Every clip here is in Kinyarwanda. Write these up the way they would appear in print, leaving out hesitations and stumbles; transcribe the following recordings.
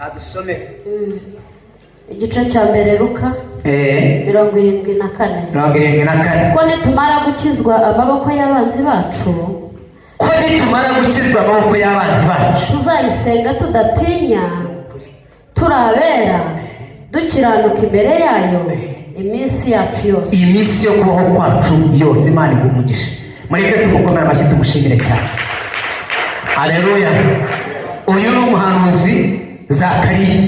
adusome igice cya mbere Luka 74 ko nitumara gukizwa amaboko y'abanzi bacu tuzayisenga tudatinya turabera dukiranuka imbere yayo iminsi yacu yose. Iminsi yo kubaho kwacu yose Imana igumugisha. Mureke tumukomere amashyi tumushimire cyane. Haleluya. Uyu ni umuhanuzi Zakariya.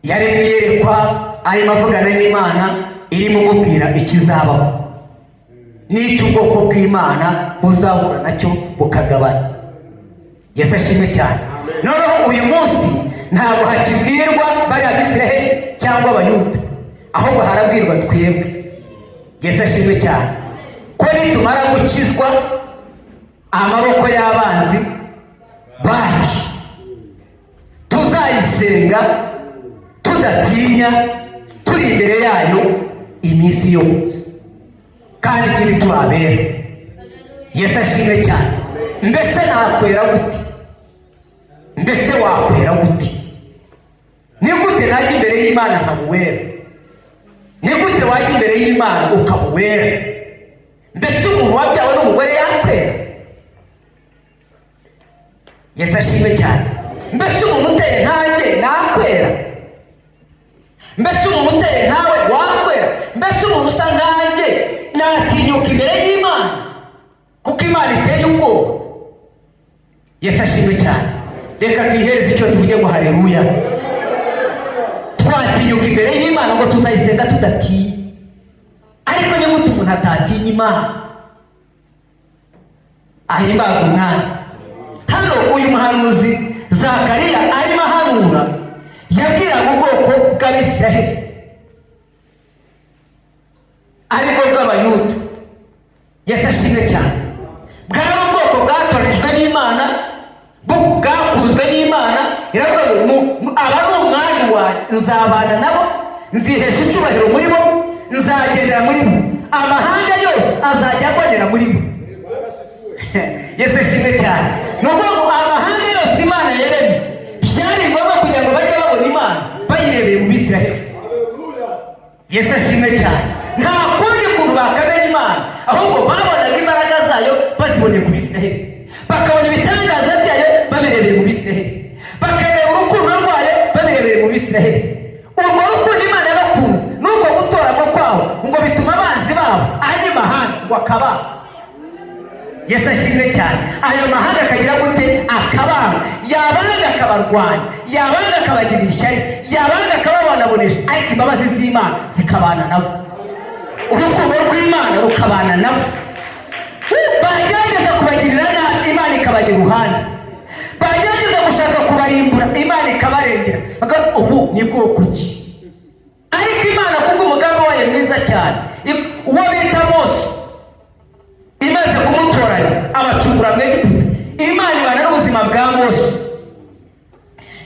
Yaremye yerekwa arimo avugana n'Imana irimo kumubwira ikizabaho n'icyo ubwoko bw'Imana buzahura nacyo bukagabana. Yesu ashimwe cyane. Noneho uyu munsi ntabwo hakibwirwa bari Abisiraheli cyangwa Abayuda, ahubwo harabwirwa twebwe. Yesu ashimwe cyane ko nitumara gukizwa amaboko y'abanzi bacu tuzayisenga tudatinya turi imbere yayo iminsi yose kandi kiri turabera. Yesu ashimwe cyane. Mbese nakwera gute? Mbese wakwera gute? Ni gute najya imbere y'Imana nkabuwera? Ni gute wajya imbere y'Imana ukabuwera? Mbese umuntu wabyawe n'umugore yakwera? Yesu ashimwe cyane. Mbese umuntu uteye nkanjye nakwera? Mbese umuntu uteye nkawe wakwera? Mbese umuntu usa nkanjye natinyuka imbere y'Imana kuko Imana iteye ubwoba? Yesu ashimwe cyane. Reka tuyihereze icyo tuvuge ngo haleluya. Twatinyuka imbere y'Imana ngo tuzayisenga tudatinya. Ariko ni gute umuntu atatinya Imana? Ahimbaza umwana. Hano uyu muhanuzi Zakariya arimo ahanura yabwiraga ubwoko bw'Abisiraheli ariko bw'Abayuda. Yesu ashimwe cyane. Bwari ubwoko bwatoranijwe n'Imana, bwakuzwe n'Imana. Iravuga ngo aba ni umwami wanjye, nzabana nabo, nzihesha icyubahiro muri bo, nzagendera muri bo, amahanga yose azajya agonera muri bo. Yesu ashimwe cyane. Nuko amahanga yose Imana yaremye byari ngombwa kugira ngo bajye babona Imana bayirebeye mu Bisiraheli. Yesu ashimwe cyane. Nta kundi kuntu bakamenya Imana, ahubwo babonaga imbaraga zayo baziboneye ku Bisiraheli, bakabona ibitangaza byayo babirebeye mu Bisiraheli, bakareba urukundo rwayo babirebeye mu Bisiraheli. Urwo rukundo Imana yabakunze n'uko gutoramo kwawo ngo bituma abanzi babo andi mahanga ngo akabanga. Yesu ashimwe cyane. Ayo mahanga akagira gute? Akabanga. Yabanga akabarwanya, yabanga akabagirira ishyari, yabanga akababonabonesha, ariko imbabazi z'Imana zikabana nabo, urukundo rw'Imana rukabana nabo. Bagerageza kubagirira nabi, Imana ikabagira uruhande. Bagerageza gushaka kubarimbura, Imana ikabarengera. Ubu ni bwoko ki? Ariko Imana kuko umugambi wayo mwiza cyane, uwo bita Mose imaze kumutoranya abacungura mu Egiputa, Imana ibana n'ubuzima bwa Mose.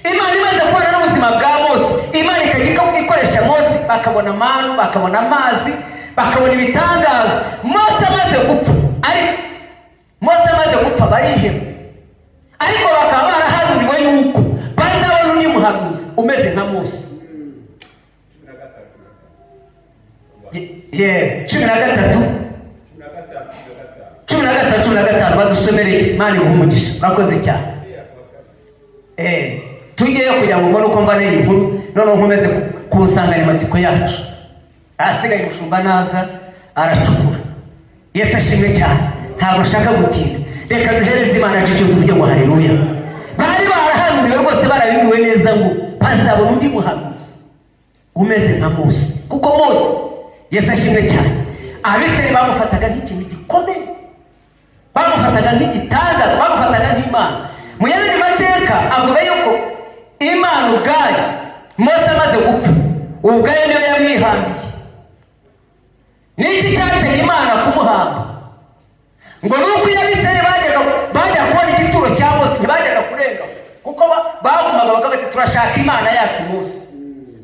Imana imaze kubana n'ubuzima bwa Mose, Imana ikajya ikoresha Mose, bakabona amanu, bakabona amazi, bakabona ibitangaza. Mose amaze gupfa bariheba, ariko bakaba barahanuriwe yuko bazabona undi muhanuzi umeze nka Mose. 13 badusomereye. Imana ihumugisha. Murakoze cyane. Tugiyeyo kugira ngo mbone uko mvana iyi nkuru, noneho nkomeze kunsanganyamatsiko yacu. Ahasigaye umushumba naza aracukura. Yesu ashimwe cyane. Ntabwo nshaka gutinda. Reka duhereze Imana icyo tuvuge ngo haleluya. Bari barahanuriwe rwose, barabibwiwe neza ngo bazabona undi muhanuzi umeze nka Mose. Kuko Mose, Yesu ashimwe cyane, Abisiraheli bamufataga nk'ikintu gikomeye, bamufataga nk'igitangaza, bamufataga nk'Imana. Mu yandi mateka avuga yuko Imana ubwayo Mose amaze gupfa ubwayo niyo yamwihambiye. Niki cyateye Imana kumuhamba? Ngo nuko Abisiraheli bajya kubona igituro cya Mose ntibajyaga kurenga, kuko bagumaga bakavuga turashaka Imana yacu Mose.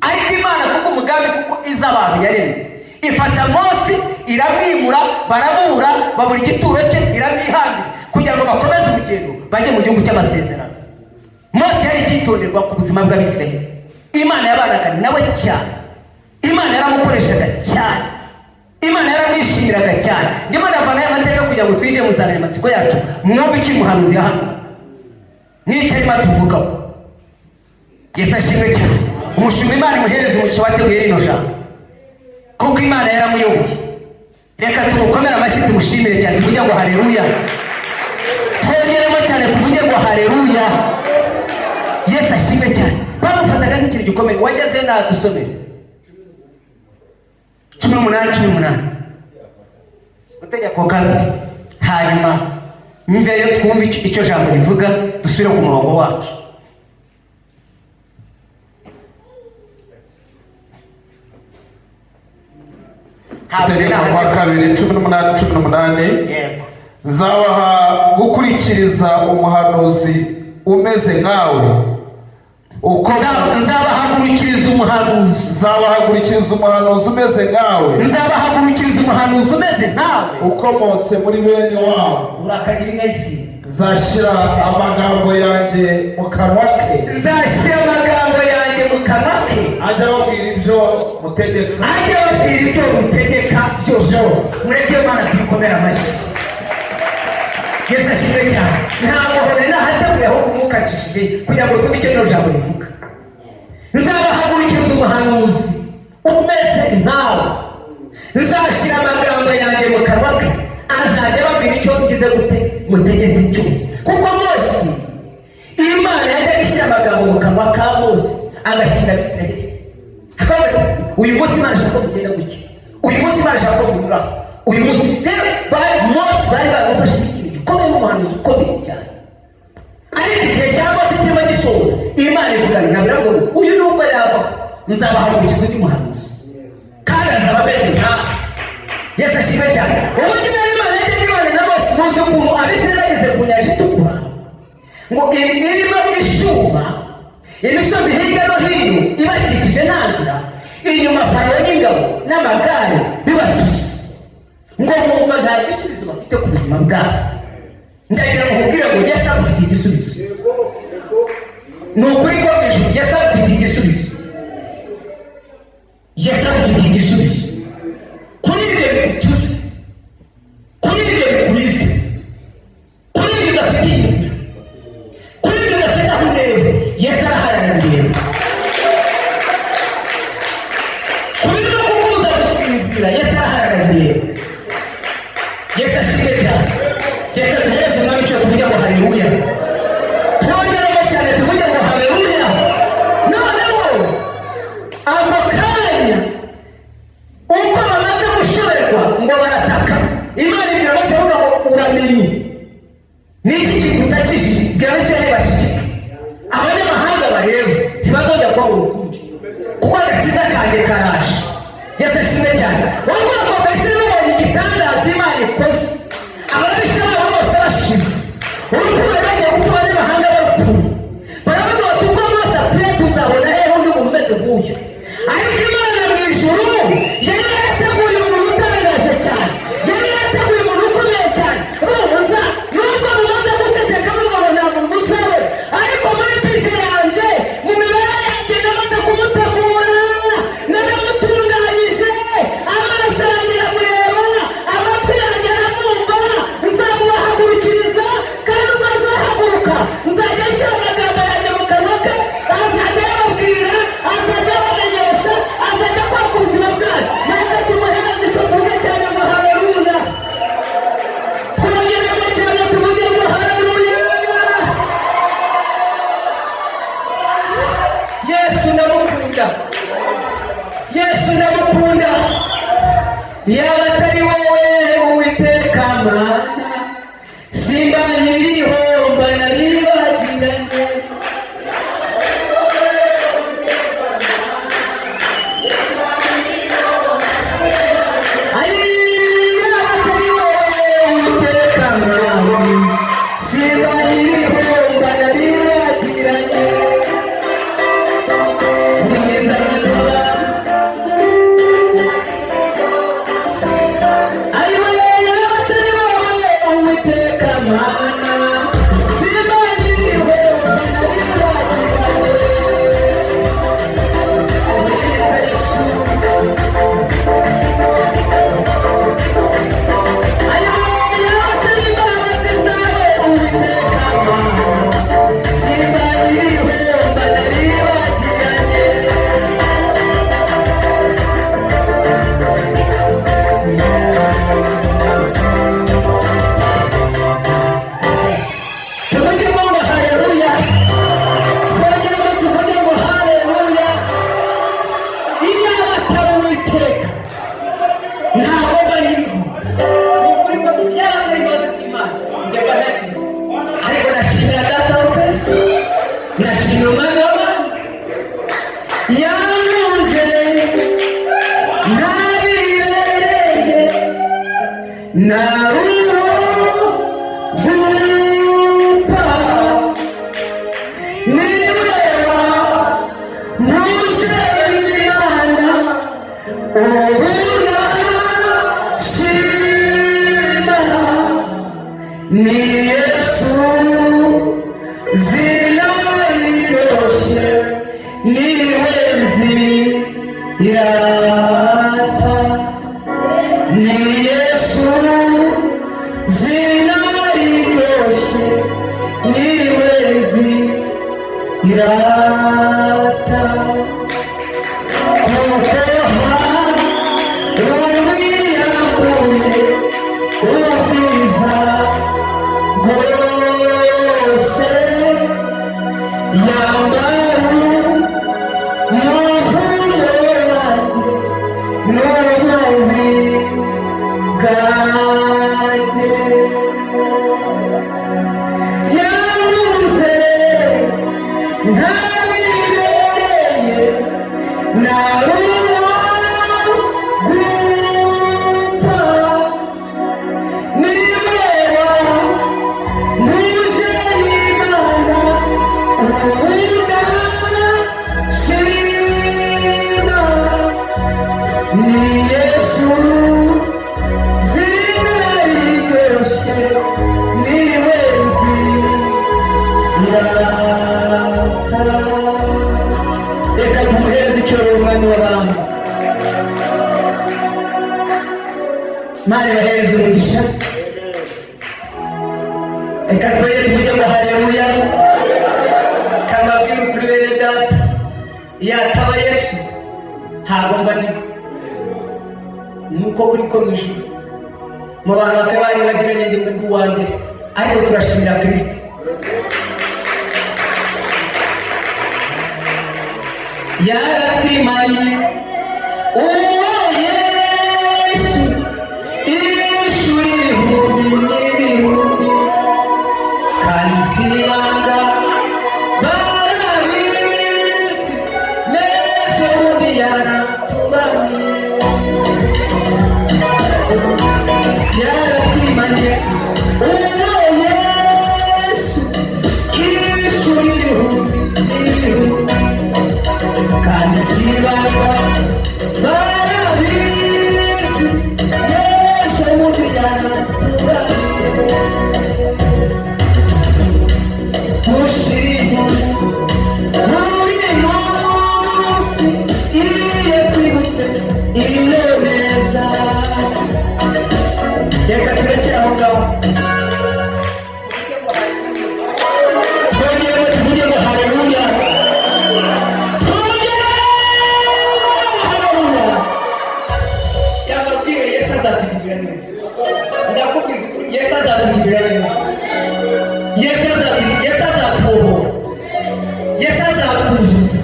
Ariko Imana kuko umugambi kuko iza abantu yaremye, ifata Mose iramwimura, baramubura, babura igituro cye, iramwihambira kugira ngo bakomeze urugendo bajye mu gihugu cy'amasezerano. Mose mose yari icyitonderwa ku buzima bw'Abisirayeli. Imana yabanaga nawe cyane, Imana yaramukoreshaga cyane, Imana yaramwishimiraga cyane. Ndimo ndavana aya mateka kugira ngo twije mu nsanganyamatsiko yacu, mwumve icyo umuhanuzi yahanuye n'icyo arimo atuvugaho. Yesu ashimwe cyane. Umushumba Imana imuhereza umugisha wateguye rino jambo, kuko Imana yaramuyoboye. Reka tumukomere amashyi tumushimire cyane, tuvuge ngo haleluya. Twongeremo cyane tuvuge ngo haleluya. Yesu ashimwe cyane. Bamufataga nk'ikintu gikomeye. Wagezeyo nadusomere 18 Mategeko kabiri, hanyuma mveyo twumve icyo jambo rivuga, dusubire ku murongo wacu. Mategeko kabiri 18 nzabaha gukurikiriza umuhanuzi umeze nkawe. Uko nzabahagurukiriza umuhanuzi, nzabahagurukiriza umuhanuzi umeze nkawe, nzabahagurukiriza umuhanuzi umeze nkawe, ukomotse muri bene wabo. urakagira inesi. Nzashyira amagambo yanjye mu kanwa ke, nzashyira amagambo yanjye mu kanwa ke, ajya ababwira ibyo mutegeka, ajya ababwira ibyo mutegeka byose. Mureke Imana tuyikomere amashyi. Yesu ashimwe cyane. Ntabwo hone nahateguye ahubwo umwuka acishije kugira ngo twumve icyo jambo rivuga. Nzabahagurukiriza umuhanuzi umeze nkawe, nzashyira amagambo yanjye mu kanwa ke, azajya ababwira icyo ngize gute mutegetse cyose. Kuko Mose, Imana yajyaga ishyira amagambo mu kanwa ka Mose agashyira Abisirayeli. Akavuga uyu munsi Imana ishaka kugenda gutya, uyu munsi Imana ishaka kunyuraho, uyu munsi Mose bari baramufashe ikintu gikomeye n'umuhanuzi ukomeye cyane. Ariko igihe cya Mose kirimo gisoza, Imana ivugana na biravuga ngo uyu nubwo yava, nzabahagurukiriza undi muhanuzi kandi azaba ameze nkawe. Yesu ashimwe cyane. Uburyo rero Imana yajyaga ibana na Mose, muzi ukuntu Abisirayeli bageze ku nyanja itukura, ngo irimo ishyuma, imisozi hirya no hino ibakikije nta nzira, inyuma Farawo n'ingabo n'amagare bibatuse, ngo mwumva nta gisubizo bafite ku buzima bwabo. Ndagira ngo nkubwire ngo Yesu afite igisubizo. Ni ukuri ko mu ijuru Yesu afite igisubizo. Yesu afite igisubizo kuri ibyo bigutuse, kuri ibyo bikurize, kuri ibyo udafite inzira, kuri ibyo udafite aho ureba. Yesu araharanira. Kuri ibyo kubuza gusinzira, Yesu araharanira. Yesu ashimwe cyane. Reka duhereze umwami icyo tuvuge ngo haleluya. Twongeremo cyane tuvuge ngo haleluya. Noneho ako kanya uko bamaze gushoberwa ngo barataka, Imana ibwira Mose ivuga ngo uramenye n'iki kintu utakishije, bwira Abisirayeli baceceke, abanyamahanga barebe, ntibazongera kuba urukundo, kuko agakiza kanjye karaje. Yesu ashimwe cyane. Ubwoko bwa Isirayeli bubonye igitangaza Imana ikoze, ababisha babo bose bashize, urukundo bagiye gutuma abanyamahanga barupfuye, baravuga bati ubwo Mose apfuye tuzabona hehe undi muntu umeze nk'uyu. Ariko Imana mu ijuru yari yarateguye umuntu utangaje cyane, yari yarateguye umuntu ukomeye cyane. Bumuza nubwo mumaze guceceka muvuga ngo nta muntu muzabe, ariko muri pishe yanjye mu mibare yanjye namaze kumutegura, naramutunganyije, amaso yanjye aramureba, amatwi yanjye aramwumva. Nzamubahagurukiriza kandi ubwo azahaguruka nzajya nshyira amagambo yanjye mu kanwa ke, azajya ababwira, azajya abamenyesha, azajya kwaka ubuzima bwanyu. Reka tumuhereze icyo tuvuge cyane ngo haleluya. Twongeremo cyane tuvuge ngo haleluya. Yesu ndamukunda, Yesu ndamukunda. Yaba atari wowe Uwiteka Mana, simba nkiriho mba naribagiranye. Yaba atari wowe Uwiteka Mana, simba nkiriho mba naribagiranye. Uri mwiza nk'inkuba, nashimye umwami w'abami yankunze ntabibereye naruho gupfa niweba muje Imana ubu nashima ni Yesu zina riryoshe niwe nzirata ni Yesu zina riryoshe niwe nzirata kuko uwiyakuye ubwiza bwose yambaye umuvumo wanjye n'ububi bwanjye yankunze ntabibereye naruho gupfa niweba muje Imana ubu ndashima ni Yesu zina riryoshe niwe nzirata. Reka tumuhereze icyubahiro umwami w'abami. Mani bahereze umugisha. Reka twongere tuvuge ngo haleluya. Kambabwira ukuri bene data, iyo ataba Yesu ntabwo mba ndiho. Nuko kuri ko mu ijuru mu bantu bakaba bari bagiranye ndi uwa mbere, ariko turashimira Kristo. Yaratwimanye uwo Yesu ishuri ibihumbi n'ibihumbi kandi sibanga barabizi mbese ubundi yaratubaniye. Yaratwimanye uwo Yesu ishuri ibihumbi n'ibihumbi kandi sibanga barabizi mbese ubundi yaratubaniye. Mushimo muri munsi iyo twibutse iyo neza. Reka turekere aho ngaho twongere tuvuge ngo haleluya. Yababwiye Yesu azatugirira neza. Ndakubwiza ukuri, Yesu azatugirira neza. Yesu azatubohora. Yesu azakuzuza.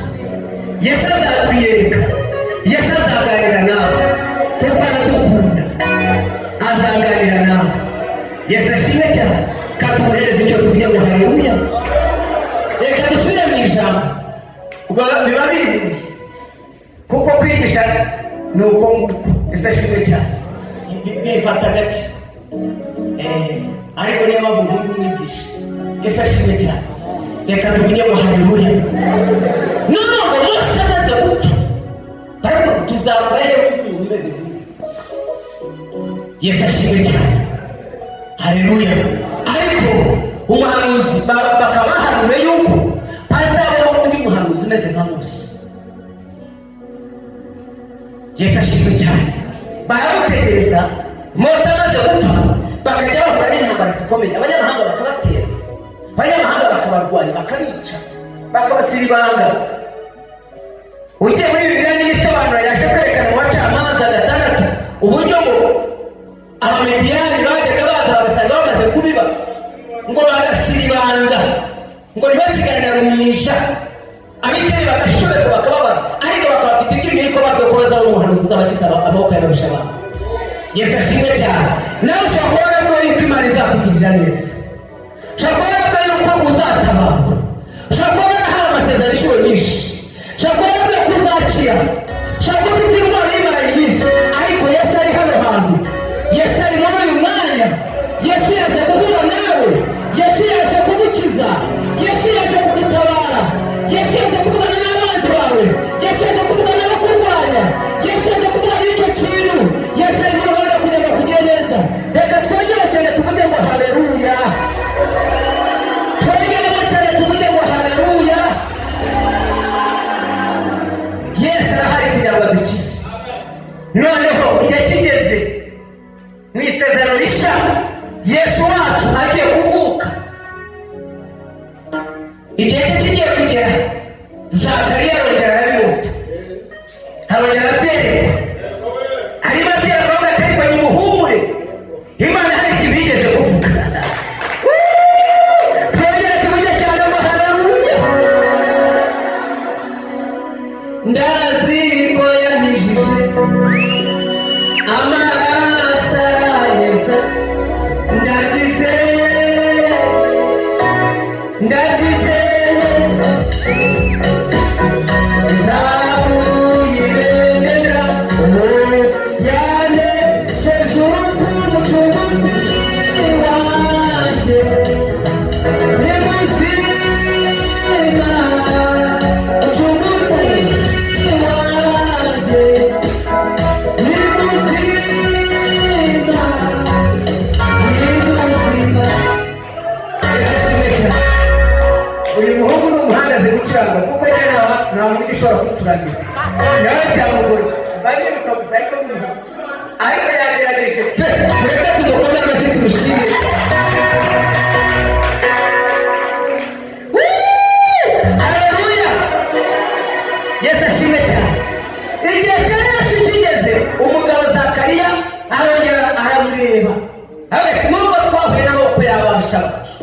Yesu azakwiyereka. Yesu azaganira nawe kuko aradukunda, azaganira nawe. Yesu ashimwe cyane. Katumuhereze icyo tuvuge ngo haleluya. Reka dusubire mu ijambo ubwo biba biri kuko kwigisha ni uko nguko. Yesu ashimwe cyane. Bifata gake ariko niyo mpamvu nkunda umwigisha. Yesu ashimwe cyane. Reka tuvuge ngo haleluya. Nubwo Mose amaze gupfa ariko tuzakora hehe umuntu umeze nk'uyu. Yesu ashimwe cyane. Haleluya. Ariko umuhanuzi bakaba bahanura yuko hazabaho undi muhanuzi umeze nka Mose. Yesu ashimwe cyane. Baramutegereza Mose amaze gupfa bakajya bahura n'intambara zikomeye, abanyamahanga bakabatera, abanyamahanga bakabarwanya, bakabica, bakabasira ibanga. Ugiye muri Bibiliya n'ibisobanuro yaje kwerekana mu Bacamanza 6 uburyo ngo Abamediyani bajyaga baza bagasanga bamaze kubiba, ngo bagasira ibanga, ngo ntibasigarane rumisha. Abisirayeli bagashoberwa bakababara, ariko bakaba bafite ibyiringiro ko babwiwe ko bazaba umuhanuzi uzabakiza amaboko y'ababisha babo. Yesu ashimwe cyane. Nawe ushobora kubona ko yuko Imana izakugirira neza, ushobora kubona ko yuko uzatabarwa, ushobora kubona igihe cye kigiye kugera Zakariya arongera arabirota, arongera abyerekwa, arimo abyerekwa avuga ati ariko nimuhumure, Imana hari ikintu yigeze kuvuga. Twongere tuvuge cyane ngo haleluya. Ndazi ko yanyijije amaraso aranyeza, ndagize zabuyiremera yanesheje urupfu umucunguzi wanjye ni muzima, umucunguzi wanjye ni muzima, ni muzima. Ese kimwe cyane uyu muhungu ni umuhanga azi gucuranga kuko njye nta muntu ushobora kumucurangira, nawe cyamugora bariruka gusa ariko yagerageje pe. Mureke tumukomere amashyi tumushimire. Haleluya, Yesu ashimwe cyane. Igihe cya Yesu kigeze, umugabo Zakariya arongera aramureba, nubwo twahuye n'amaboko y'ababishabaje,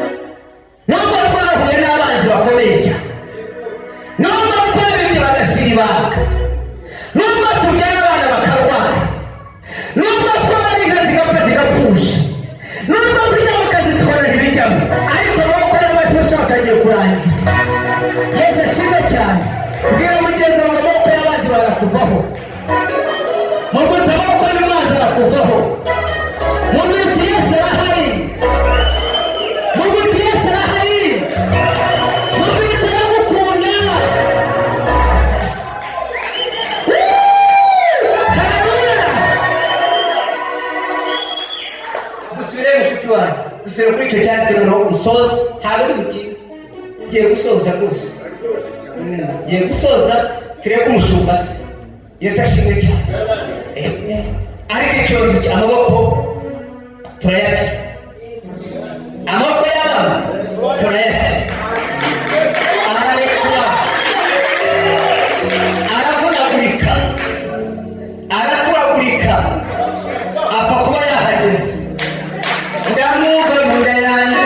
nubwo twahuye n'abanzi bakomeye cyane, nubwo twabibye bagasiribaga, nubwo tubyara abana bakarwara, nubwo twara inka zigapfa zigapfusha, nubwo tujya mu kazi tukabona ntibijyamo, ariko amaboko y'ababisha batangiye kurangira. Yesu ashimwe cyane. Mbwira mugenzi wawe amaboko y'abanzi barakuvaho, muguta amaboko y'amazi arakuvaho, muguti Yesu arahari, muguti Yesu arahari, muguti aramukunda. Haleluya. Dusubire mushiki wanjye, dusubire kuri icyo cyatsi noneho usoze, ntabwo ari biti ngiye gusoza rwose, ngiye gusoza turebe ko umushumba se. Yesu ashimwe cyane. Ariko icyorezo amaboko turayaca, amaboko y'abanzi turayaca, ararekura, aravunagurika, araturagurika, apfa kuba yahageze. Ndamwumva mu nda yanjye,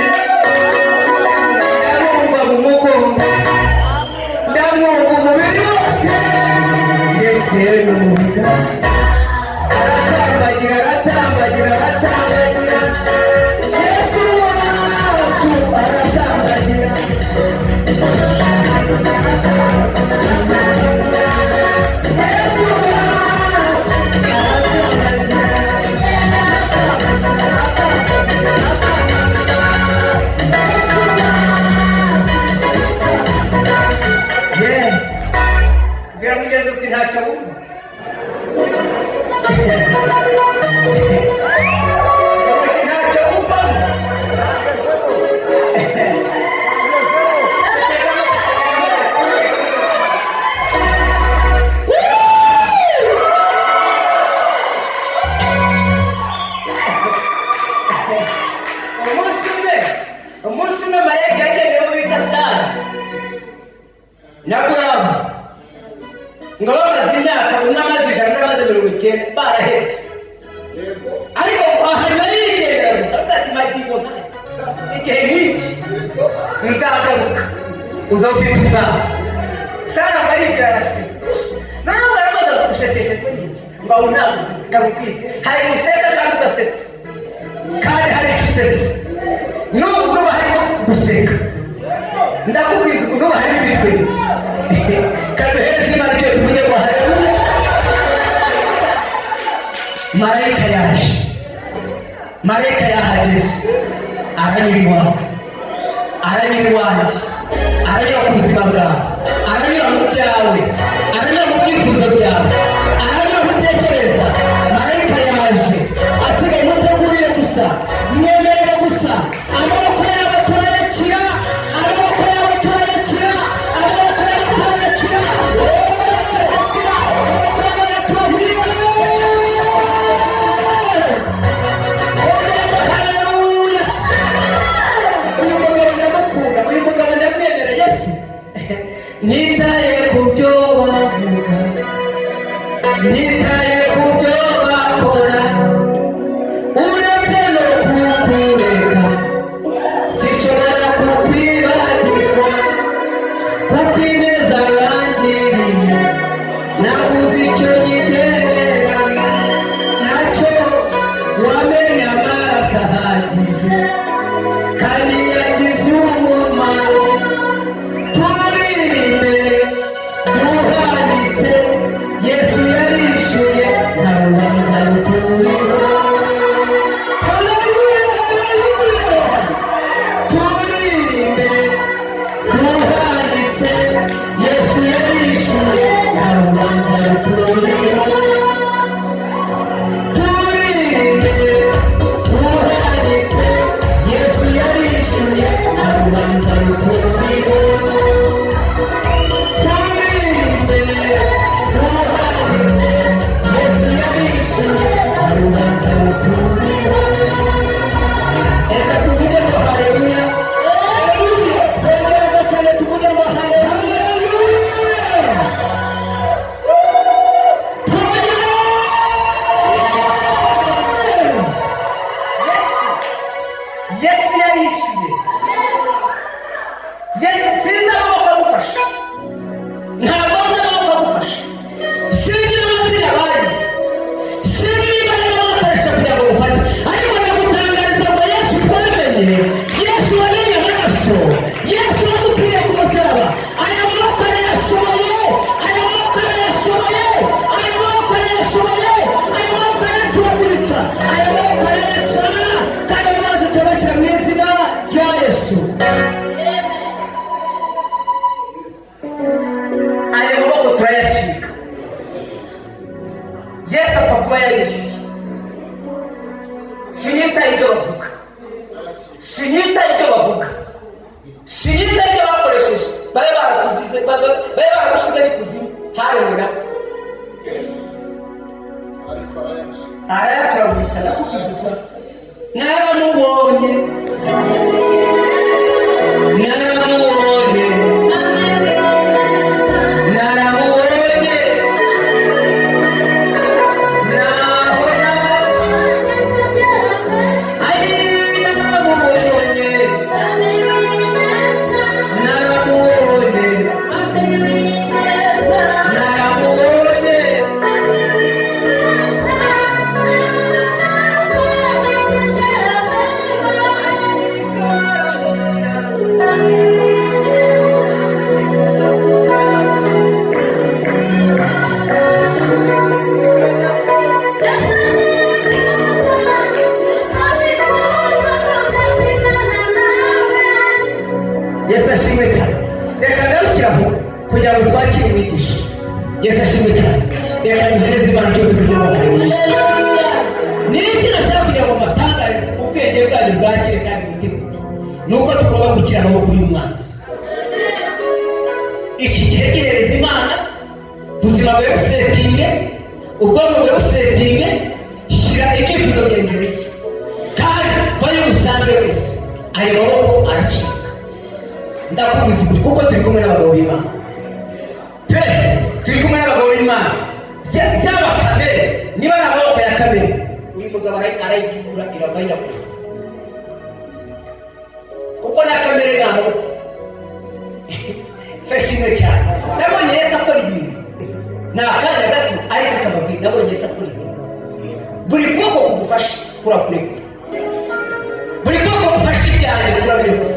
ndamwumva mu mugongo, ndamwumva umubiri wose ndetse no mu biganza. Aratambagira, aratambagira, aratambagira, Yesu wacu aratambagira. Yesu wacu aratambagira. Yes. Bwira mugenzi uti ntacyo wumva. Ntacyo wumva. Umunsi umwe marayika yagenewe bita Sara na Buramu, ngo bamaze imyaka, umwe amaze 190 barahebye, ariko ahana yigera gusa ati magingo nta igihe nk'iki nzagaruka uza ufite umwana. Sara baribwira arasiba, noneho baramaze gushekesha iki ngo aho ntabwo zikamubwira, hari guseka kandi ugasetse, kandi hari icyo usetse, n'ubu harimo guseka. Ndakubwiza ukuntu harimo ibitwe, kandi uhereze Imana icyo tumenye ngo haleluya. Marayika yaje, marayika yahageze, aranyura iwawe, aranyura iwanjye, aranyura ku buzima bwawe, aranyura mu byawe, aranyura mu byifuzo byawe, aranyura mu utekereza. Marayika yaje, asigaye mutegurire gusa, mwemerere gusa. Amaboko yawe turayakira, amaboko yawe turayakira, amaboko yawe turayakira. Haleluya. Uyu mugabo ndamukunda, uyu mugabo ndamwemerera. Yesu nitaye ku byo bavuga, nitaye ku byo bakora, uretse no kukureka sinshobora kukwibagirwa, kuko ineza wangiriye nabuze icyo nyigereranya nacyo, wamenya amaraso ahagije kandi yagize umumaro. Turirimbe duhanitse, Yesu yarishuye nta rubanza ruturiho. Haleluya, haleluya. Turirimbe duhanitse, Yesu yarishuye nta rubanza ruturiho. Turirimbe duhanitse, Yesu yarishuye nta rubanza ruturiho. Turirimbe duhanitse, Yesu yarishuye nta rubanza ruturiho. Reka tuvuge ngo haleluya, haleluya. Twongere cyane tuvuge ngo haleluya. Yesu yarishuye. Yesu sinzi amaboko agufasha, ntabwo nzi amaboko agufasha, sinzi n'amazina bayizi, sinzi niba ariyo bakoresha kugira ngo ufate, ariko ndagutangariza ngo Yesu twamenye, Yesu wamenye amaraso, Yesu wadupfiriye ku musaraba, aya maboko arayashoboye, aya maboko arayashoboye, aya maboko arayashoboye, aya maboko arayatubaguritsa, aya maboko arayacana, kandi amazi tubakira mu izina rya Yesu. Aya maboko turayacika. Yesu apfa kuba yarishyuye. Sinyitaye ibyo bavuga, sinyitaye ibyo bavuga, sinyitaye ibyo bakoresheje, babe barakuzize, babe baragushize ikuzimu, haremera arayaturaguritsa nakubwiza ukuri. Naramubonye, naramubonye, naramubonye, nabona, ay naramubonye, naramubonye, naramubonye. Yesu ashimwe cyane. Reka ngarukiraho kugira ngo twakire umwigisha. Yesu ashimwe cyane. Reka duhereze Imana cyo tuvuge ngo haleluya. Ni iki nashaka kugira ngo mbatangarize ubwenge bwanyu bwakire kandi bwitegure, ni uko tugomba gukira amaboko y'umwanzi. Iki gihe gihereza Imana, ubuzima bwawe busetinge, ubwonko bwawe busetinge, shyira ibyifuzo byawe imbere ye, kandi vayo umusange wese ayo maboko aracika. Ndakubwiza ukuri kuko turi kumwe n'abagabo b'Imana pe, turi kumwe n'abagabo b'Imana. Byaba kamere, niba ari amaboko ya kamere, uyu mugabo arayicukura irava irakura, kuko na kamere ni amaboko. Sashimwe cyane. Nabonye Yesu akora ibintu, ni akanya gato ariko akababwira. Nabonye Yesu akora ibintu, buri bwoko kugufasha kurakurekura, buri bwoko gufasha ibyawe kurabirekura,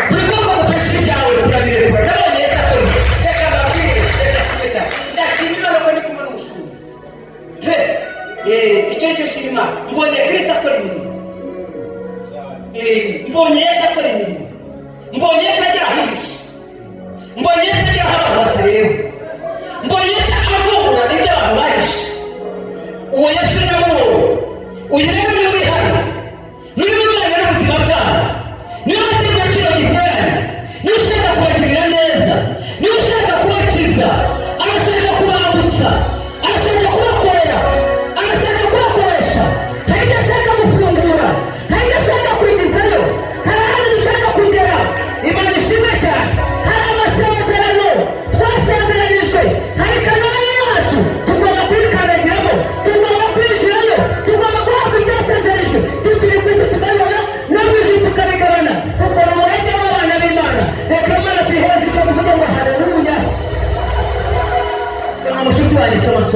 buri bwoko gufasha ibyawe kurabirekura. Nabonye Yesu akora ibintu. Reka mbabwire, Yesu ashimwe cyane. Ndashima Imana ko ndi kumwe n'umushumba pe, icyo nicyo nshima Imana. Mbonye Kristo akora imirimo, mbonye Yesu akora imirimo, mbonye Yesu agera ahihishe, mbonye Yesu agera aho abantu batareba, mbonye Yesu avugura ibyo abantu bahishe. Uwo Yesu namuwo, uyu rero ni uri hano, n'uri mu bwanyu n'ubuzima bwawe,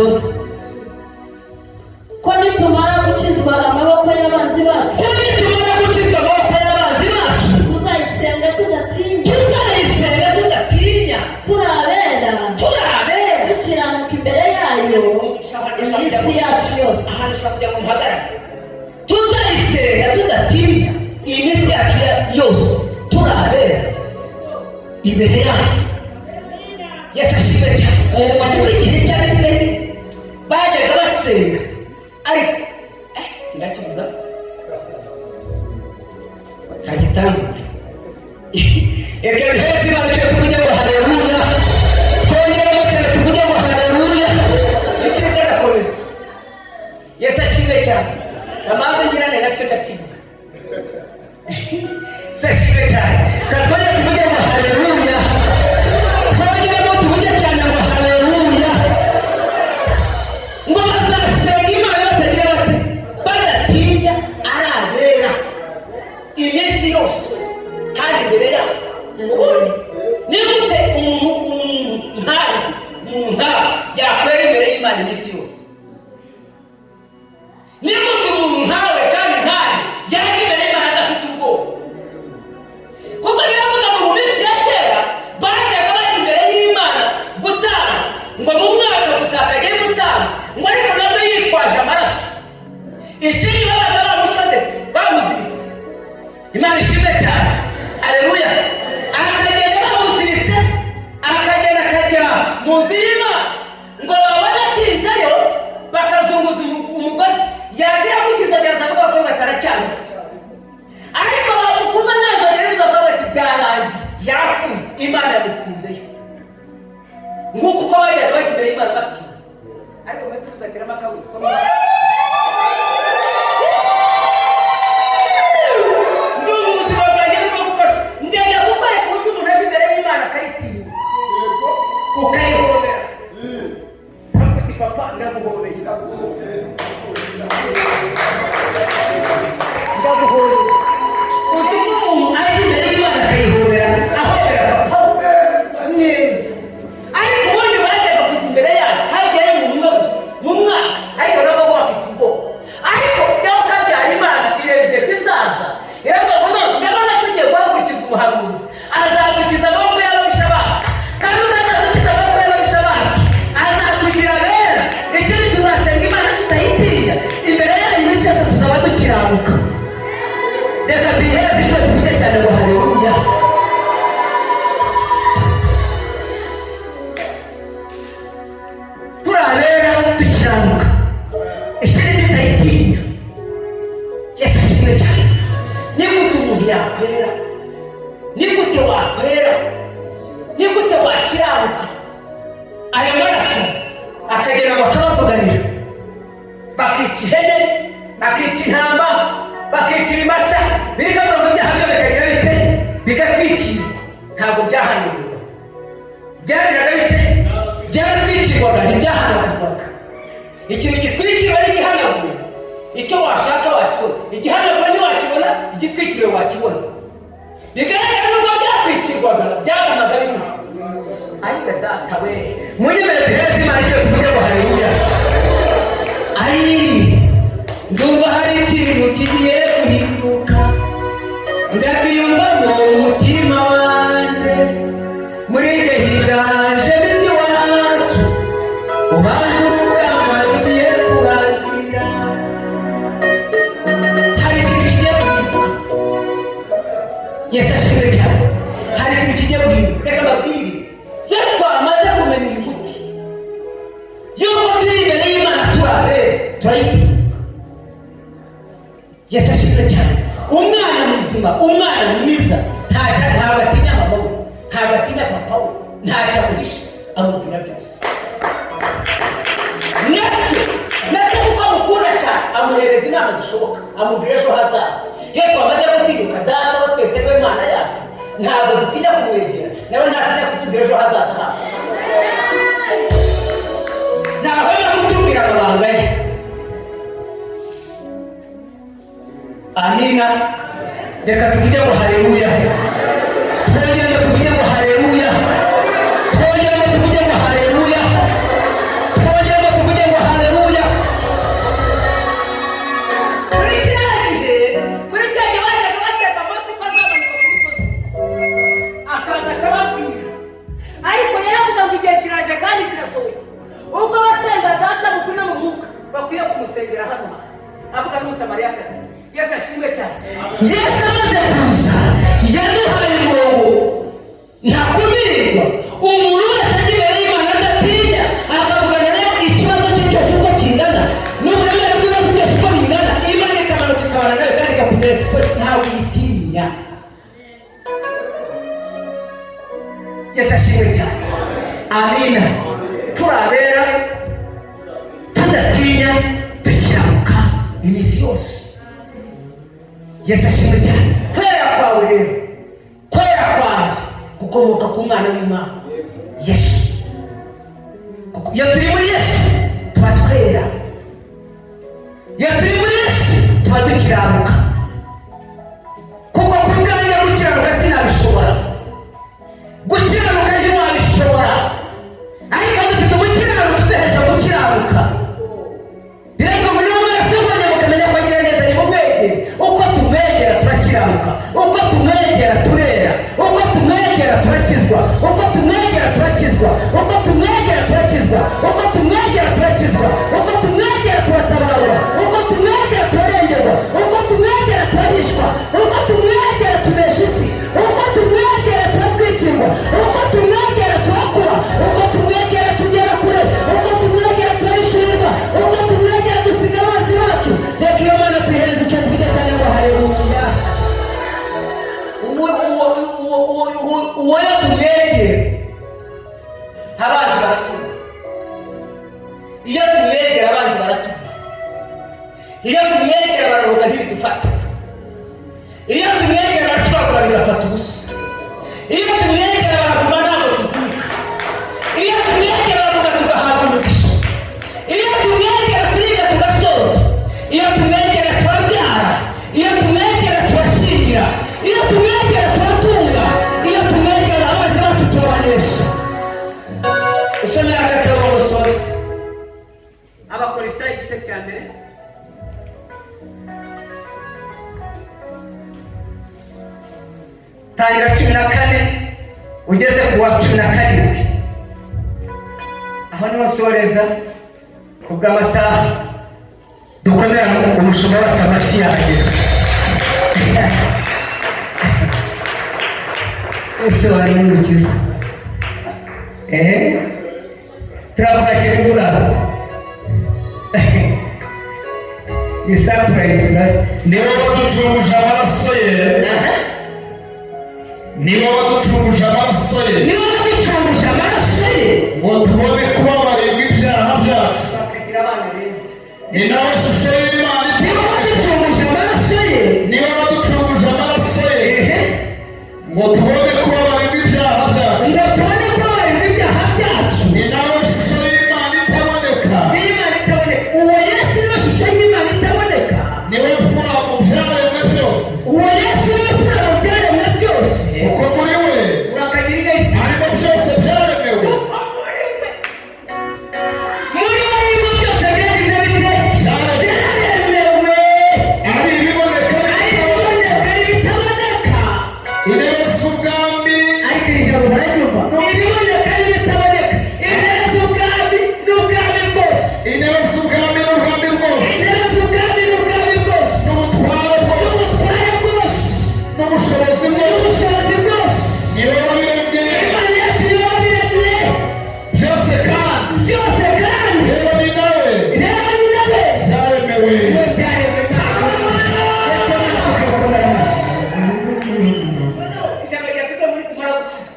dusoze. Ko nitumara gukizwa amaboko y'abanzi bacu, tuzayisenga tudatinya, turabera dukiranuka imbere yayo iminsi yacu yose. Tuzayisenga tudatinya iminsi yacu yose, turabera imbere yayo. Yesu ashimwe cyane. Muri igihe cya Isirayeli bajyaga basenga, ariko kirakivuga kagitangu ekebihezi babice tuvuge ngo haleluya, twongeremo cyane tuvuge ngo haleluya. Ikiza gakomeza. Yesu ashimwe cyane. Amaze ngirane nacyo ndakivuga. Yesu ashimwe cyane. Katwanye tuvuge ngo haleluya, twongeremo tuvuge cyane ngo haleluya. Ngo bazasenga Imana batagira bate, badatinya, arabera iminsi yose kandi imbere yabo. Ubundi ni gute umuntu nkawe yakwera imbere y'Imana iminsi yose? Ni gute umuntu nkawe kandi nkawe yajya imbere y'Imana adafite ubwoba? Kuko biravuga ngo mu minsi ya kera bajyaga bajya imbere y'Imana gutanga, ngo mu mwaka gusa hakajya gutanga, ngo ariko nabwo yitwaje amaraso. Ikindi babaga bamushadetse, bamuziritse. Imana ishimwe cyane. Haleluya. Akagenda bamuziritse, akagenda akajya mu nzu y'Imana, ngo babone atinzeyo bakazunguza umugozi, yagira gukiza byaza avuga ko bataracyane. Ariko bamukuma nazo gereza ko bati byarangiye, yapfuye, Imana yamutsinzeyo. Nguko uko bajyaga bajya imbere y'Imana bakiza. Ariko mwese tugatera amakaburi ko ukayihobera. Ntabwo uti papa ndaguhobeye. Ndaguhobeye. Uzi ko umuntu ajya imbere y'Imana akayihobera, ahobera papa neza. Ariko ubundi bajyaga kujya imbere yayo hagiyeyo umuntu umwe gusa mu mwaka, ariko nabo bafite ubwoba. Ariko iyo kabyara Imana ireba igihe kizaza, iravuga ngo none ndabona tugiye guhagurukizwa umuhanuzi, azadukiza amaboko y'ababisha bacu, kandi uzadukiza amaboko y'ababisha bacu azatugira abera. Ikindi tuzasenga Imana tutayitinya, imbere yayo iminsi yose tuzaba dukiranuka. Reka tuyihereze icyo tuvuge cyane ngo haleluya. Turabera dukiranuka, ikindi tutayitinya. Yesu ashimwe cyane. Ni gute umuntu yakwera? Ni gute wakwera? Ni gute wakiranuka? Aya maraso akagera bakabavuganira, bakica ihene, bakica intama, bakica ibimasa, birikavuga ngo byahamya bikagira bite, bigatwikirwa. Ntabwo byahanurwaga. Byagiraga bite? Byaratwikirwaga, ntibyahanurwaga. Ikintu gitwikirwa n'igihanaguye, icyo washaka wakibona. Igihanaguye ntiwakibona, igitwikiriwe wakibona. Bigaragara n'ubwo byatwikirwaga, byagamaga bimwe. Ariko data we, munyemere duhereze Imana icyo tuvuge ngo haleluya. Ndumva hari ikintu kigiye guhinduka, ndakiyumvamo umutima wanjye, muri njye higanje n'iby'iwacu, ubanza urugamba rugiye kurangira. Hari ikintu kigiye guhinduka. Yesu ashimwe cyane. Hari ikintu kigiye guhinduka. Reka mbabwire, iyo twamaze kumenya inyuguti y'uko turi imbere y'Imana turabera, turayitinya. Yesu ashimwe cyane. Umwana muzima, umwana mwiza, ntabwo atinya mama we, ntabwo atinya papa we, ntacyo amuhisha, amubwira byose. Ndetse kuko amukunda cyane, amuhereza inama zishoboka, amubwira ejo hazaza. Iyo twamaze gutinyuka data wa twese we Imana yacu, ntabwo dutinya kumwegera, nawe ntatinya kutubwira ejo hazaza hano. Ntahwema kutubwira amabanga ye. Amina. Reka tuvuge ngo haleluya. Twongere tuvuge ngo haleluya. Twongere tuvuge ngo haleluya. Twongere tuvuge yasohoye. Ubwo basenga data mukuru no mu mwuka bakwiye kumusengera hano avuga n'umusamariyakazi. Yesu ashimwe cyane. Yesu amaze kuza yaduhaye umurongo ntakumirwa. Umuntu wese agira Imana adatinya akavugana nayo ikibazo cye cyose uko kingana n'uburemere bw'ibibazo byose uko bingana, Imana ikamanuka ikabana nawe kandi ikakugera kuko ntawe uyitinya. Yesu ashimwe cyane. Amina. Turabera tudatinya dukiranuka iminsi yose. Yesu ashimwe cyane. Kwera kwawe rero, kwera kwawe gukomoka ku mwana w'Imana Yesu. Kuko iyo turi muri Yesu tuba twera, iyo turi muri Yesu tuba dukiranuka. Kuko ku bwanjye gukiranuka sinabishobora, gukiranuka ntiwabishobora, ariko dufite umukiranuka tudahesha gukiranuka. Birego muri uwo wese ubonye mukamenya ko agira neza ni mumwegere. Uko tumwegera turakiranuka, uko tumwegera turera, uko tumwegera turakizwa, uko tumwegera turakizwa, uko tumwegera turakizwa, uko tumwegera turakizwa, uko tumwegera turatabarwa, uko tumwegera turarengerwa, uko tumwegera turahishwa, uko tumwegera tunesha isi, uko tumwegera turatwikirwa, uko tumwegera turakura, uko tumwegera tugera kure, uko tumwegera turahishurirwa, uko tumwegera dusiga abanzi bacu. Reka iyo Mana tuyihereze icyo twita cyane ngo haleluya. Uwo yatumwegera abanzi baratuma, iyo tumwegera abanzi baratuma, iyo tumwegera bararoga ntibidufata, iyo tumwegera baracuragura bigafata ubusa, iyo tumwegera baratuma ntabwo tuvunika, iyo tumwegera baravuga tugahabwa umugisha, iyo tumwegera turiga tugasoza, iyo tumwegera turabyara, iyo tumwegera turashingira, iyo tumwegera turatunga, iyo tumwegera abanzi bacu turabanesha. Usomera agakarongo sose Abakorisayi igice cya mbere tangira 14 ugeze ku wa 17. Aho niho nsoreza ku bw'amasaha dukomera umushumba wacu amashyi yahageze. Ese wari n'umukiza turavuga kiribura ni surprise. niwe waducunguje amaraso ye, niwe waducunguje amaraso ye, niwe waducunguje amaraso ye ngo tubone kubabarirwa ibyaha byacu. bakagira abana beza. ni nawe shusho y'Imana. niwe waducunguje amaraso ye, niwe waducunguje amaraso ye ngo tubone kubabarirwa ibyaha byacu. ngo tubone kubabarirwa ibyaha byacu. ni nawe shusho y'Imana itaboneka. Imana itaboneka. Uwo Yesu niwe shusho y'Imana itaboneka. niwe mfura mu byaremwe byose. Uwo Yesu niwe mfura mu byaremwe byose. kuko muri we urakagira isi harimo byose byaremewe. muri we niho byose byagize bite? Byaremewe. ari ibiboneka Ari ibiboneka n'ibitaboneka. intebe z'ubwami Ariko iri jambo bararyumva. Ibiboneka n'ibitaboneka. Intebe z'ubwami n'ubwami bwose. intebe z'ubwami n'ubwami bwose Intebe z'ubwami n'ubwami bwose. n'ubutware bwose N'ubutware bwose. n'ubushobozi bwose N'ubushobozi bwose. niwe wabiremye Imana yacu niyo wabiremye. byose kandi Byose kandi rero ni nawe rero ni nawe byaremewe. niwe byaremwe. Ndetse natwe tugakomera amashyi. Ijambo ryatubwiye muri tumara gukizwa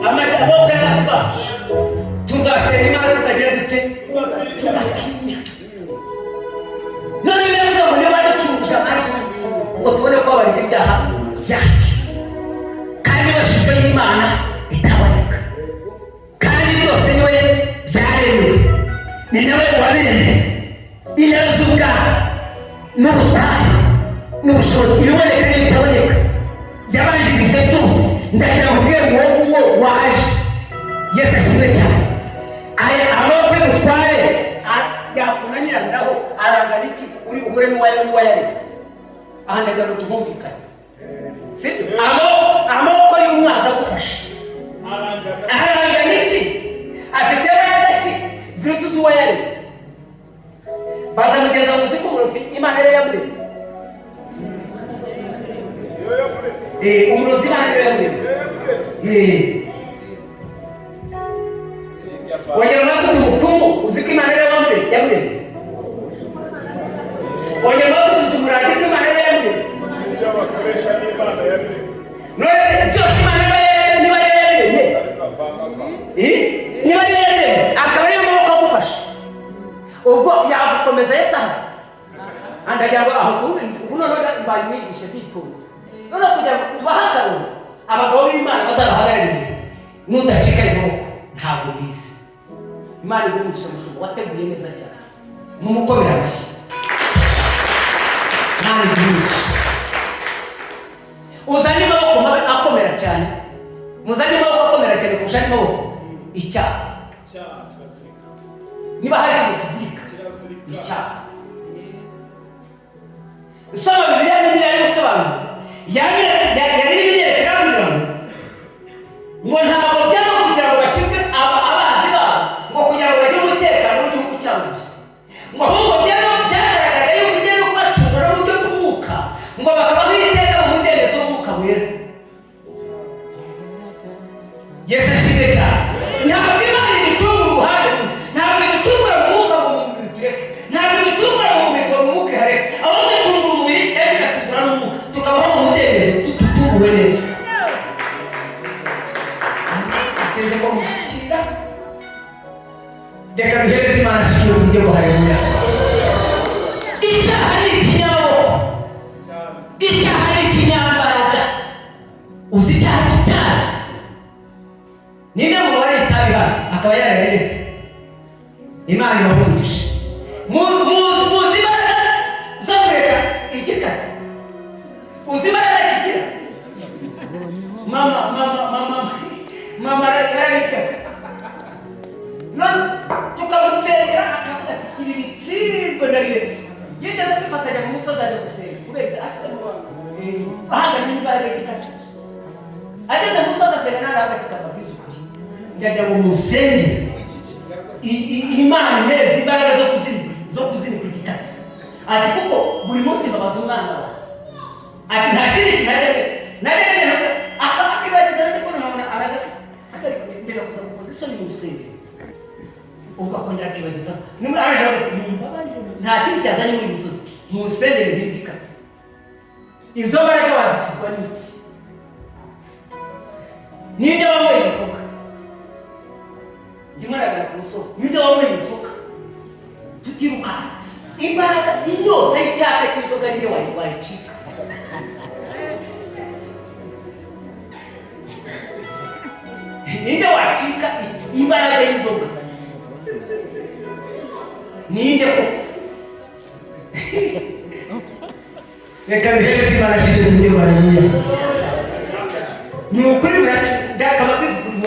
amaboko y'abanzi bacu Tuzasenga Imana tutagira dute? tugatinya. None rero ngo niba baducunguje amaraso ngo tubone ko babarirwa ibyaha byacu, Kandi niwe shusho y'Imana itaboneka. Kandi byose niwe byaremewe. Ni nawe wabiremye. Intebe z'ubwami n'ubutware n'ubushobozi, ibiboneka n'ibitaboneka, yabanjirije byose. Ndagira ngo ubwire ngo uwo nguwo waje Yesu ashimwe cyane. Amaboko y'ubutware yakunaniranaho arangana iki uri buhure n'uwayaremye. Aha ndagira ngo tuhumvikane, sibyo? Amaboko y'umwanzi agufashe arangana iki? Afite uwo yari baza mugeza mu ziko umurozi Imana yari yamuremye umurozi Imana yari yamuremye wongera maze umupfumu uziko Imana yari yamuremye wongera maze umurage ko Imana yari yamuremye nose byose Imana niba yari yamuremye niba yari yamuremye akaba ariyo maboko agufasha ubwo yagukomeza yesaha andagira ngo aho ubu none mbaye umwigisha bitonze none kugira ngo tubahagarure abagabo b'Imana bazabahagarara imbere n'udacika amaboko ntabwo bizi Imana igumugisha mushubu wateguye neza cyane mumukomera amashyi Imana igumugisha uzanye amaboko akomera cyane muzanye amaboko akomera cyane kurusha amaboko icyaha niba hari ikintu kizirika icyaha usoma Bibiliya n'Bibiliya y'ubusobanuro yari Bibiliya iramubwira ngo ntabwo byari kugira ngo bakizwe abanzi babo ngo kugira ngo bagire umutekano w'igihugu cyabo gusa ngo ahubwo byagaragaraga yuko ugiye no kubacungura n'uburyo bw'umwuka ngo bakabaho iteka mu mudendezo w'umwuka wera Yesu ashimwe cyane ntabwo Imana igicunga uruhande rumwe ntabwo igicungura mu mwuka ngo mu mubiri tureke ntabwo igicungura mu mubiri ngo mu mwuka ihareke ahubwo igicungura umubiri ejo igacungura n'umwuka tukabaho mu mudendezo tutuwe neza sinzi ko mushyikira reka duhereze Imana tugiye tujye ngo haleluya icyaha ni ikinyamaboko icyaha ni ikinyambaraga uzi icyaha cy'itabi nimwe mu bari itabi hano akaba yarareretse Imana ibavugisha muzi imbaraga zo kureka igikatsi uzi imbaraga kigira mama yarayitaka none tukamusengera akavuga ati ibi bitsirwa ndariretse yigeze kwifatanya mu musozi ajya gusenga kubera afite ahanganye n'imbaraga y'igikatsi ageze mu musozi asenga n'aravuga ati kababwiza ukuri njya ngo musenge Imana ineza imbaraga zo kuzinika igikatsi ati kuko buri munsi mbabaza umwana wawe ati nta kindi kintu najya akibagiza nacyo ko ntabona aragafite atari mbere gusa mukoze isoni mu rusengero ubwo akongera akibagiza nimba araje avuga nta kindi cyazanye muri musozi mu rusengero n'igikatsi izo mbaraga wazikizwa n'iki nibyo wanyweye imifuka ndimo aragana ku musoro nibyo wanyweye imifuka tutirukansa imbaraga inyota y'icyaka cy'inzoga niyo wayicika ninde wacika imbaraga y'inzoga ninde koko reka bihereze Imana tujye tujye haleluya ni ukuri murakira akababwiza ukuri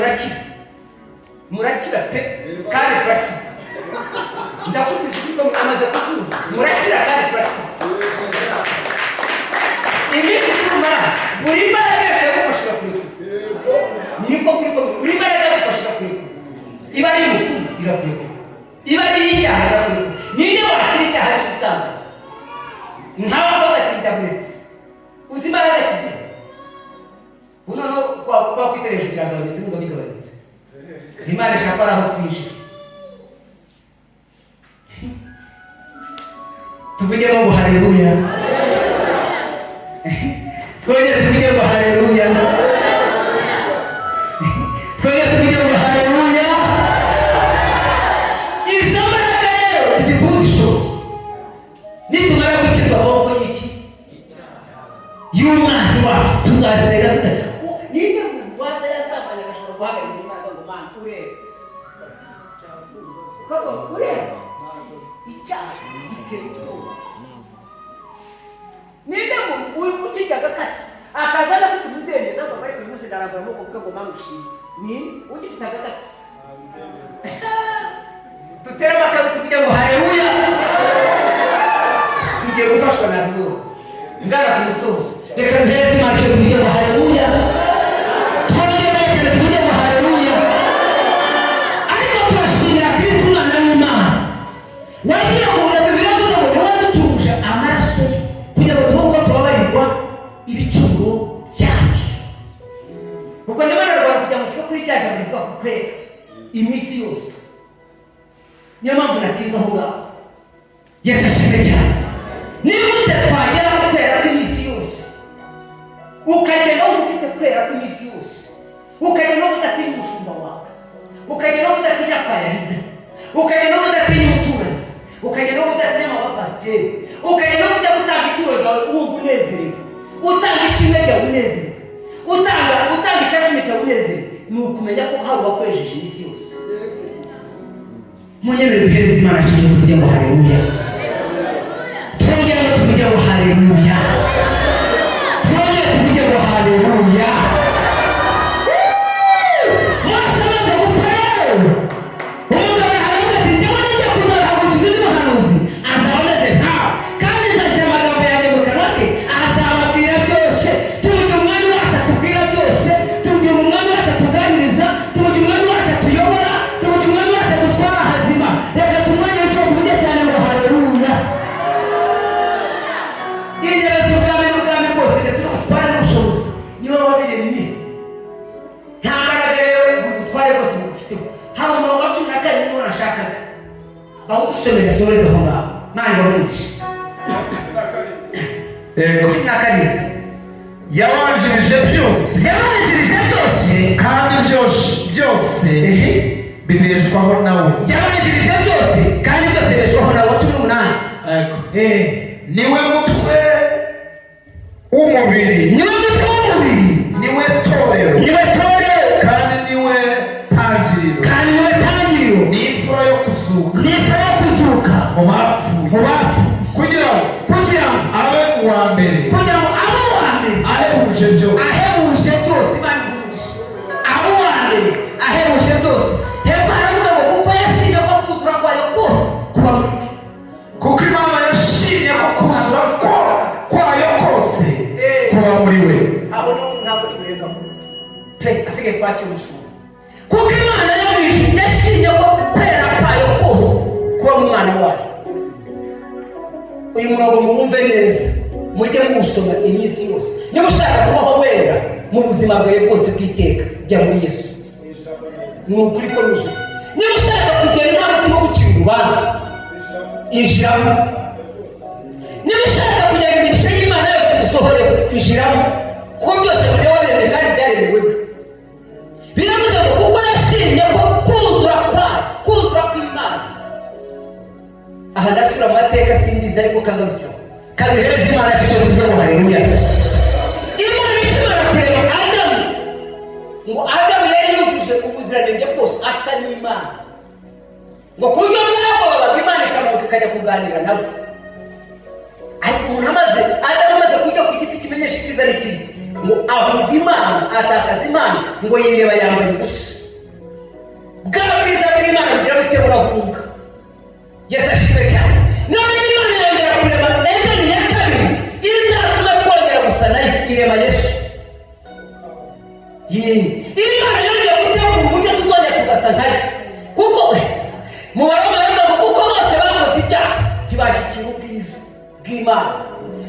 murakira pe kandi turakira ndakubwiza ukuri ko amaze kukumva murakira kandi turakira iminsi turumara buri mbaraga yose yagufashira kuri niko kuri ko buri mbaraga yagufashira kuri iba ari umutima irakwiye iba ari icyaha irakwiye ninde wakira icyaha cy'ubusambanyi ntawe avuga ati ndabonetse uzi imbaraga kigira uno no kwa kwiteresha biragabanutse n'ubwo bigabanutse Imana ishaka ari aho twinjira tuvuge ngo haleluya twongere tuvuge ngo haleluya twongere tuvuge ngo haleluya izo mbaraga rero zituzisho nitumara gukizwa amaboko y'iki y'umwanzi wacu tuzasenga niyo waza yasambanya agashobora guhagarika Imana ngo Mana urebe koko urebe icyaha giteye ubwoba ninde uri gukiga agakatsi akazana afite umudendezo ngo bari kumusigaragura amaboko kuko ngo Mana ushimye ninde ugifite agakatsi tutera amakazi tuvuge ngo haleluya tugiye gufashwa na bwo ngara ku musozi reka duheze Imana cyo tuvuge ngo haleluya twongere tuvuge ngo haleluya ariko turashimira Kristo umwana w'Imana kuri cya jambo rivuga ku kwera iminsi yose. Niyo mpamvu natinze aho ngaho. Yesu ashimwe cyane. Niba utatwagera ku kwera kw'iminsi yose, ukagenda wumva ufite kwera kw'iminsi yose, ukagenda wumva udatinya umushumba wawe, ukagenda wumva udatinya kwa Yarida, ukagenda wumva udatinya umuturanyi, ukagenda wumva udatinya amabapasiteri, ukagenda wumva ujya gutanga ituro ryawe wumva unezerewe, utanga ishimwe ryawe unezerewe, utanga icyacumi cyawe unezerewe, ni ukumenya ko hari uwakoresheje iminsi yose. Munyemerere duhereze Imana cyane tuvuge ngo haleluya. Twongere ngo tuvuge ngo haleluya. Twongere tuvuge ngo haleluya. Mose amaze gupfa umugabo aravuga ati ndabona njya kuzahagurukiza undi muhanuzi azaba ameze nkawe kandi nzashyira amagambo yanjye mu kanwa ke azababwira byose. Tumugira umwami wacu atubwira byose, tumugira umwami wacu atuganiriza, tumugira umwami wacu atuyobora, tumugira umwami wacu adutwara hazima. Reka tumwanye w'icyo tuvuge cyane ngo haleluya. Intebe z'ubwami n'ubwami bwose ndetse n'ubutware n'ubushobozi niwe wabiremye. Nta mbaraga rero ubutware bwose bufiteho. Hari umurongo wa 14 niwo nashakaga bawudusomera soreze aho ngaho nanjye wamwumvishe. 14 yabanjirije byose kandi byose bibeshwaho nawe. Yabanjirije byose kandi byose bibeshwaho nawe. 18 niwe mutwe w'umubiri, niwe torero kandi niwe tangiriro, ni imfura yo kuzuka mu bapfuye kugira ngo abe uwa mbere, ahebuje byose. Imana igurisha abo wa mbere ahebuje byose. Hepfo haravuga ngo kuko yashimye ko kuzura kwayo kose kuba muri we. Kuko Imana yashimye ko kuzura kwayo kose kuba muri we. aho ntabwo uriburengaho pe asigaye twacyumishwa. Kuko Imana yashimye ko kwera kwayo kose kuba mu mwana wayo. Uyu murongo muwumve neza, mujye muwusoma iminsi yose. Niba ushaka kubaho wera mu buzima bwawe bwose bw'iteka, jya muri Yesu. Ni ukuri ko nije. Niba ushaka kugera nta mutima wo gucira urubanza, injiramo. Niba ushaka kugera imigisha y'Imana yose gusohoreho, injiramo. Kuko byose muri waremwe kandi byaremewe. Biravuze ngo kuko yashimye ko kuzura kw'Imana. Aha ndasura amateka simbizi ariko kangarukira. Kabihereze Imana cyo tuvuge ngo haleluya. Imana ikimara kureba Adamu, ngo Adamu yari yujuje ubuziranenge bwose asa n'Imana, ngo ku buryo bwagobaga Imana ikamanuka ikajya kuganira nawe. Ariko umuntu Adamu amaze kujya ku giti kimenyesha icyiza n'ikibi, ngo ahunga Imana, atakaza Imana, ngo yireba yambaye ubusa. Bwa bwiza bw'Imana bugira bute burahunga. Yesu ashimwe cyane. None Imana yongera kureba Edeni ya kabiri izatuma twongera gusa nayo, irema Yesu. Imana yongera gutegura uburyo tuzongera tugasa nayo. Kuko mu Baroma yavuga kuko bose bakoze ibyaha ntibashyikira ubwiza bw'Imana.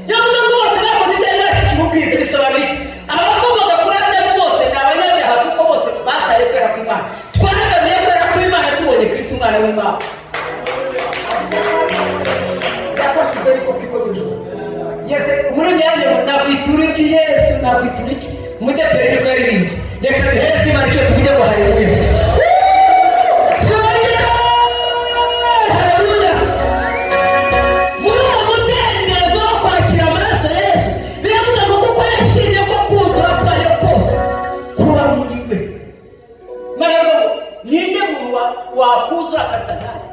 Yavuze ngo bose bakoze ibyaha ntibashyikira ubwiza. Bisobanuye iki? Abakomoka kuri Adamu bose ni abanyabyaha kuko bose bataye kwera kw'Imana. Twahagaze kwera kw'Imana tubonye Kristo umwana w'Imana. Yafashwe ariko kwikomeje. Yesu muri myanya nakwitura iki Yesu nakwitura iki? Mudeperi niko yaririmbye. Reka duhereze Imana icyo tuvuge ngo haleluya. Haleluya. Muri uwo mudendezo wo kwakira amaraso ya Yesu, biravuga ngo kuko yashimye ko kuzura kwayo kose kuba muri we. Marero ninde muntu wakuzura akasa nawe?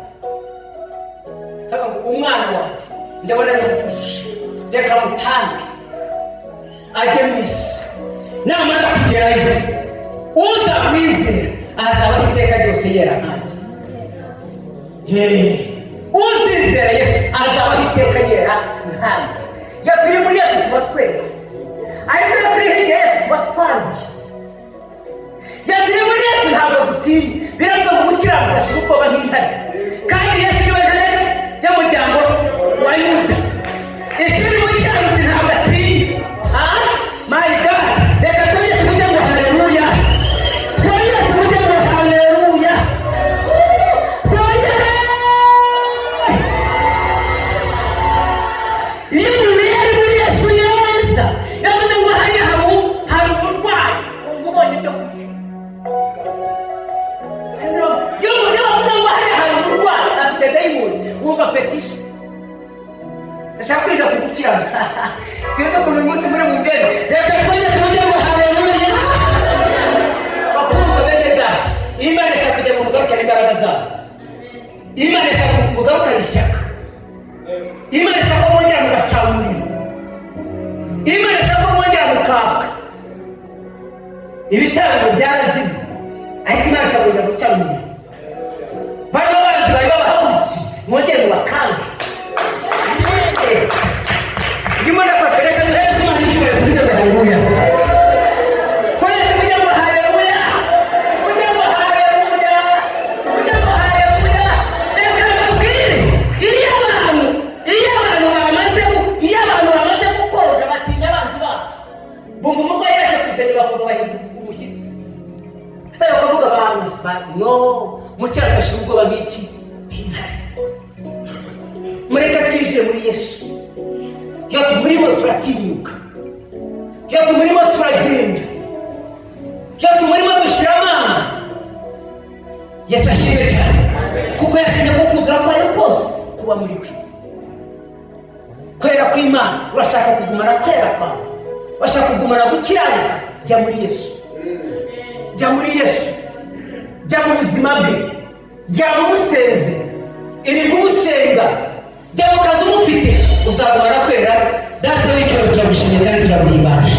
Umwana wanjye ndabona yatujije, reka mutange ajye mu isi. Namara kugerayo uzamwizera azabaho iteka ryose yera nkanjye. Uzizera Yesu azabaho iteka yera nkanjye. Iyo turi muri Yesu tuba twera, ariko iyo turi hirya Yesu tuba twanduye. Iyo turi muri Yesu ntabwo dutinya. Biravuga ngo umukiranutsi ashira ubwoba nk'intare, kandi Yesu niwe ntare y'umuryango wa Yuda. Ikiri umukiranutsi ntabwo atinya. My God, reka twongere tuvuge ngo haleluya. Twongere ufite dayimoni wumva petisha ndashaka kwinjira kugukirana sinzi ukuntu uyu munsi muri mugeni reka twajya tujye ngo haleluya bakumva bene data imana ishaka kujya mu mugarukana imbaraga zabo imana ishaka mugarukana ishyaka imana ishaka ko mwongera mugacana umuriro imana ishaka ko mwongera mukaka ibicaniro byarazimye ariko imana ishaka kongera gucana umuriro barimo bantu bari babahagurukije mwongere mubakange ndimo nafashwe reka yesu imana icyubahiro tujye ngo haleluya twese tujye ngo haleluya tujye ngo haleluya tujye ngo haleluya reka mbabwire iyo abantu bamaze gukonja batinya abanzi babo bumva umurwayi yaje kuzanye bakumva bahinze umushyitsi atari bakavuga bahanuzi no mucyafashe ubwoba nk'iki mureka twinjire muri yesu iyo tumurimo turatinyuka iyo tumurimo turagenda iyo tumurimo dushyira amanga yesu ashimwe cyane kuko yashimye ko kuzura kwayo kose kuba muri we kwera kw'imana urashaka kugumana kwera kwawe urashaka kugumana gukiranuka jya muri yesu jya muri yesu jya mu buzima bwe jya mumuseze irirwa umusenga jya mu kazi umufite uzagumana kwera data w'icyoro turagushimye kandi turaguhimbaje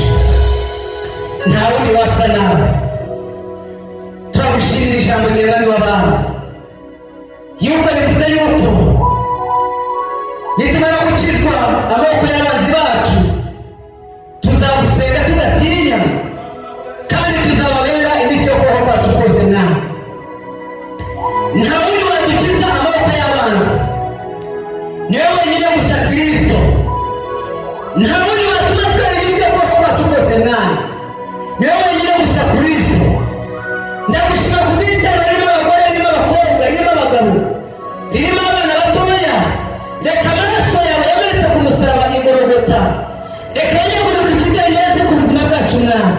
nta wundi wasa nawe turagushimira ijambo ry'umwami w'abantu yuko bivuze yuko nitumara gukizwa amaboko y'abanzi bacu tuzagusenga tudatinya kandi tuzababera iminsi yo kubaho kwacu kose nawe nta wundi wadukiza amaboko y'abanzi niwe wenyine gusa kristo nta wundi watuma twera iminsi yo kubaho kwacu kose nawe niwe wenyine gusa kristo ndagushima ku bw'itara ririmo abagore ririmo abakobwa ririmo abagabo ririmo abana batoya reka amaraso yawe yamenetse ku musaraba igorogota reka yegurike ikidendezi ku buzima bwacu nawe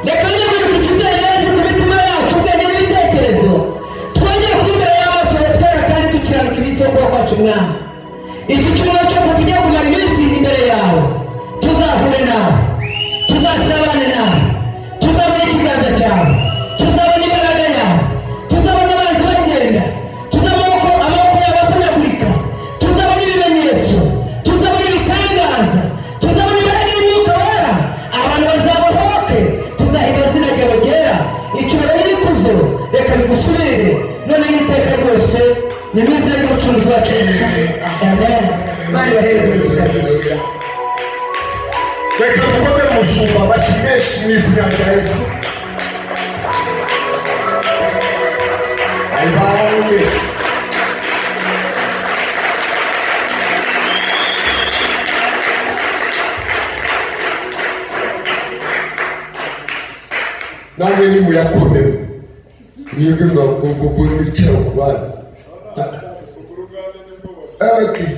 reka yegurike ikidendezi ku mitima yacu ubwenge n'ibitekerezo twongere kuba imbere y'amaso ya twera kandi dukiranuka iminsi yo kubaho kwacu nawe iki cyumba cyose tugiye kumara iminsi imbere yawe tuzahure nawe tuzasabane nawe tuzabona ikiganza cyawe tuzabona imbaraga yawe tuzabona abanzi bagenda tuzabona amaboko yawe avunagurika tuzabona ibimenyetso tuzabona ibitangaza tuzabona imbaraga y'umwuka wera abantu bazabohoke tuzahimba izina ryawe ryera icyubahiro n'ikuzo reka bigusubire none n'iteka ryose ni mu izina ry'umucunguzi wacu amen bari bahereza umugisha mwinshi reka dukome umushumba bashimeshi mu izina rya yesu ayibaye namwe nimuyakomemo mwebwe mwavuga n'icyaha ku bana Okay.